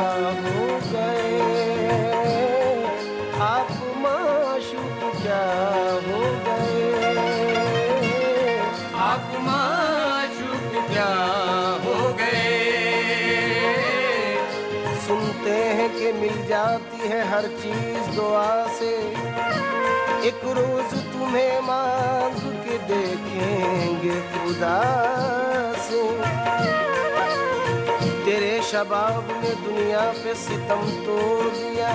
हो गए, आप माशूक क्या हो गए, आप माशूक क्या हो गए। सुनते हैं कि मिल जाती है हर चीज दुआ से, एक रोज तुम्हें मांग के देखेंगे खुदा से। तेरे शबाब ने दुनिया पे सितम तोड़ दिया,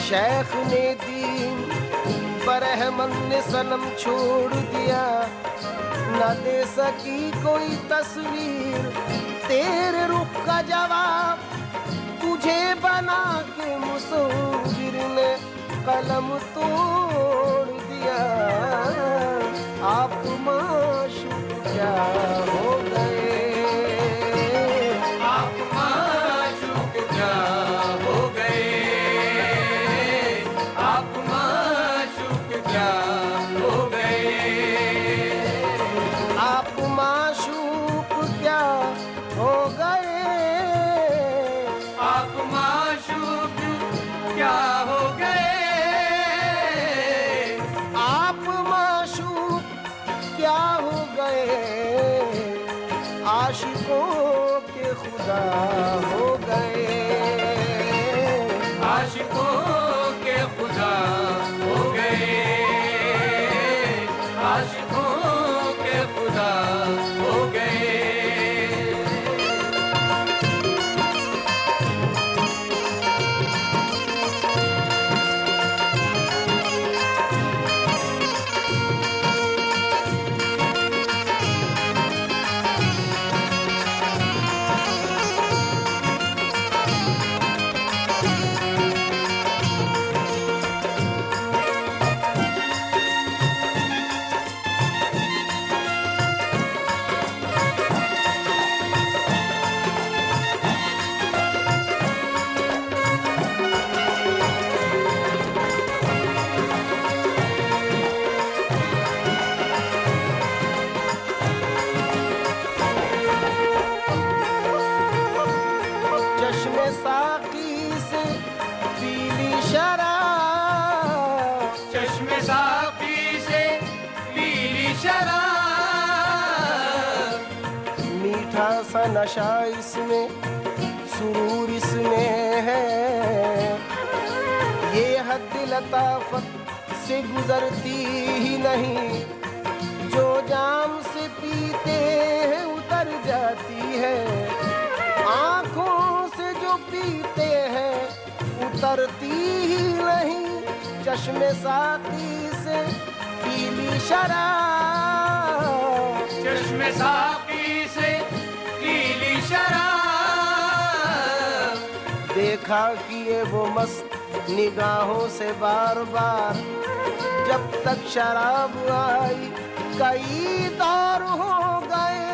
शेख ने दीन बरहमन ने सनम छोड़ दिया। न दे सकी कोई तस्वीर तेरे रुख का जवाब, तुझे बना के मुसव्विर ने कलम तोड़ दिया। आप माशूक क्या हो गए, आप माशूक क्या हो गए, आप माशूक क्या हो गए, आप माशूक क्या हो गए, आप माशूक क्या हो गए, आप माशूक क्या हो गए, आशिकों के खुदा हो गए, आशिकों के खुदा हो गए, आशिकों के खुदा हो गए। चश्मे साकी से पीली शराब, चश्मे साकी से पीली शराब, मीठा सा नशा इसमें सुरूर इसमें है, ये हद लताफत से गुजरती ही नहीं, जो जाम से पीते हैं उतर जाती है, आंखों से जो पीते हैं उतरती ही नहीं। चश्मे साकी से पीली शराब, चश्मे साकी से पीली शराब, देखा किए वो मस्त निगाहों से बार बार, जब तक शराब आई कई दौर हो गए।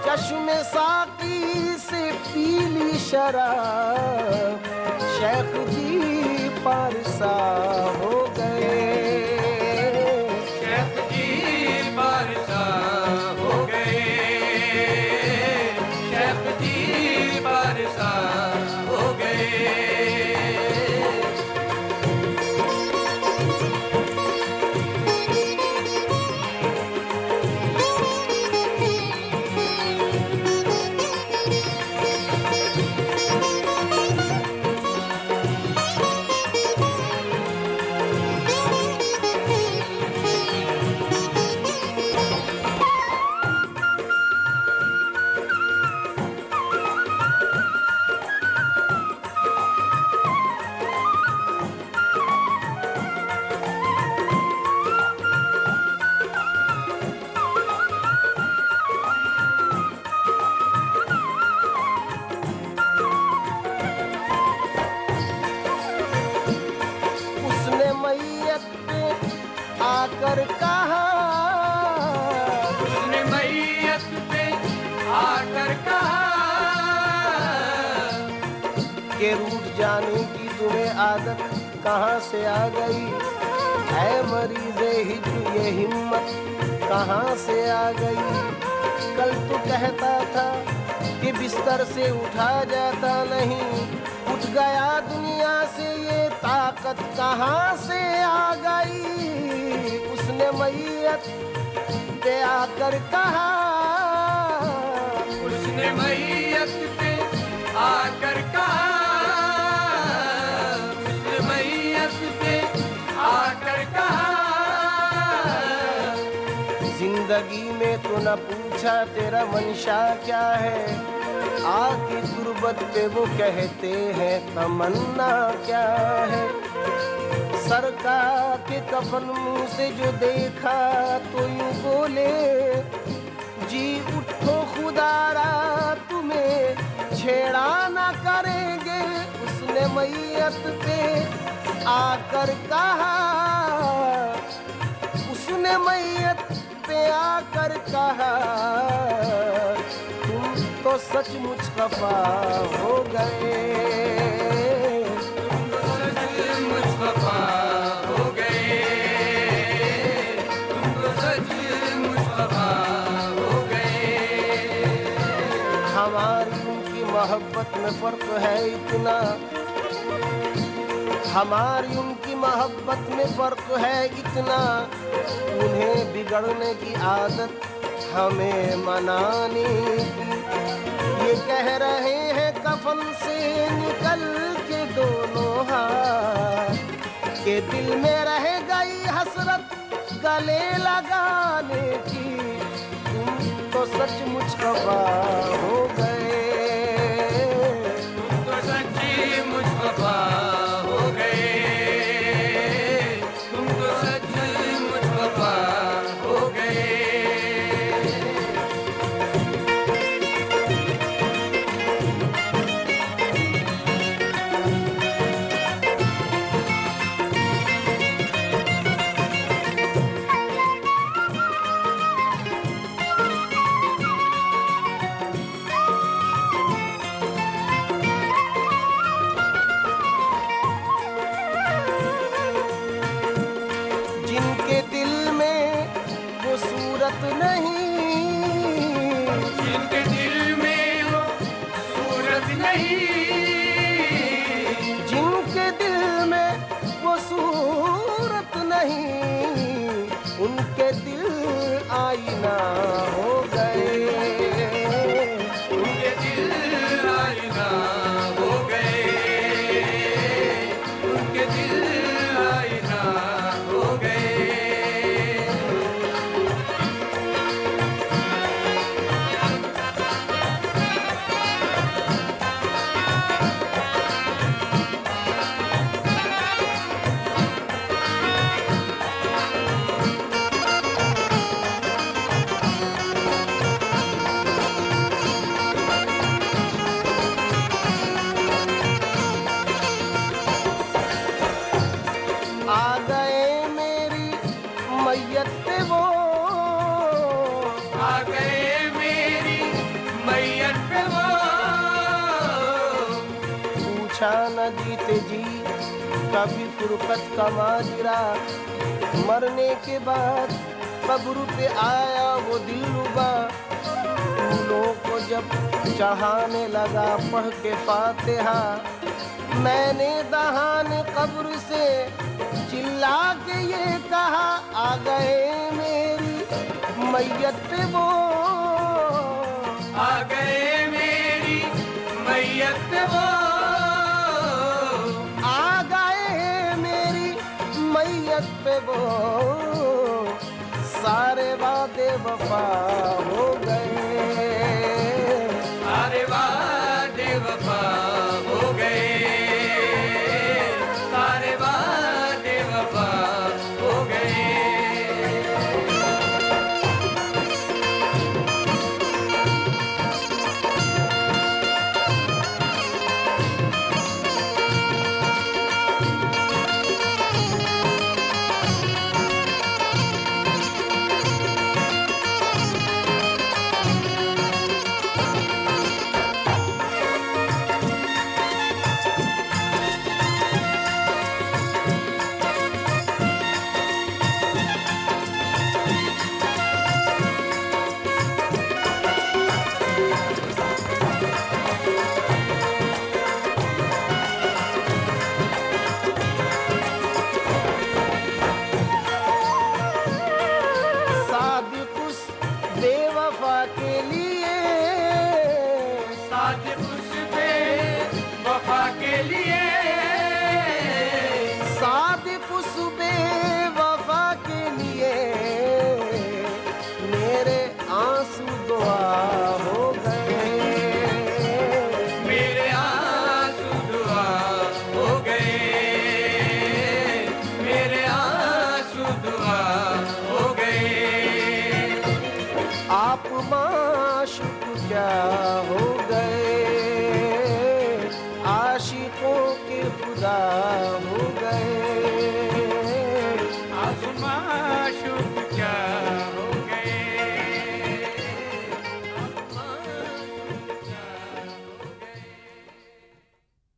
चश्मे साकी से पीली शराब, शेख जी पारसा हो गए, शेख जी पारसा हो गए, शेख जी पारसा हो गए। आकर कहा, उसने मैयत पे आकर कहा कि रूठ जाने की तुम्हें आदत कहाँ से आ गई, है मरीज़े हिज्र ये हिम्मत कहाँ से आ गई। कल तो कहता था कि बिस्तर से उठा जाता नहीं, गया दुनिया से ये ताकत कहाँ से आ गई, उसने मैयत पे आकर कहा, उसने मैयत पे आकर कहा, उसने मैयत पे आकर कहा। जिंदगी में तो न पूछा तेरा मंशा क्या है, आके तुरबत पे वो कहते हैं तमन्ना क्या है। सरका के कफन मुंह से जो देखा तो यूं बोले, जी उठो खुदारा तुम्हें छेड़ा ना करेंगे, उसने मैयत पे आकर कहा, उसने मैयत पे आकर कहा, तुम तो सचमुच खफा हो गए, तुम तो सचमुच खफा हो गए, तुम तो सचमुच खफा हो गए। हमारी उनकी मोहब्बत में फर्क है इतना, हमारी उनकी मोहब्बत में फर्क है इतना, उन्हें बिगड़ने की आदत हमें मनाने की। ये कह रहे हैं कफन से निकल के दोनों हाथ, के दिल में रह गई हसरत गले लगाने की, तुम तो सचमुच खफा हो गए, तुम तो सचमुच खफा हो गए, तुम तो सचमुच खफा हो गए। जिनके दिल में वो सूरत नहीं, जिनके दिल में वो सूरत नहीं, जिनके दिल में वो सूरत नहीं, उनके दिल आईना हो गए, उनके दिल आईना हो गए, उनके दिल आईना हो गए। आ गए मेरी मैयत पे वो, आ गए मेरी मैयत पे वो, पूछा न जीते जी कभी फुरकत का माजरा, मरने के बाद कब्र पे आया वो दिलरुबा, फूलों को जब चढ़ाने लगा पढ़ के फातिहा, मैंने दहान कब्र से चिल्ला के ये कहा, आ गए मेरी मैयत पे वो, आ गए मेरी मैयत पे वो, आ गए मेरी मैयत पे वो, सारे वादे वफा हो गए, सारे वादे वफा हो गए, सारे वादे वफा हो गए। लिए। सादिक उस बेवफा के लिए मेरे आंसू दुआ हो गए। मेरे आंसू दुआ हो गए, मेरे आंसू दुआ हो गए। आप माशूक क्या हो गए, आशिकों के खुदा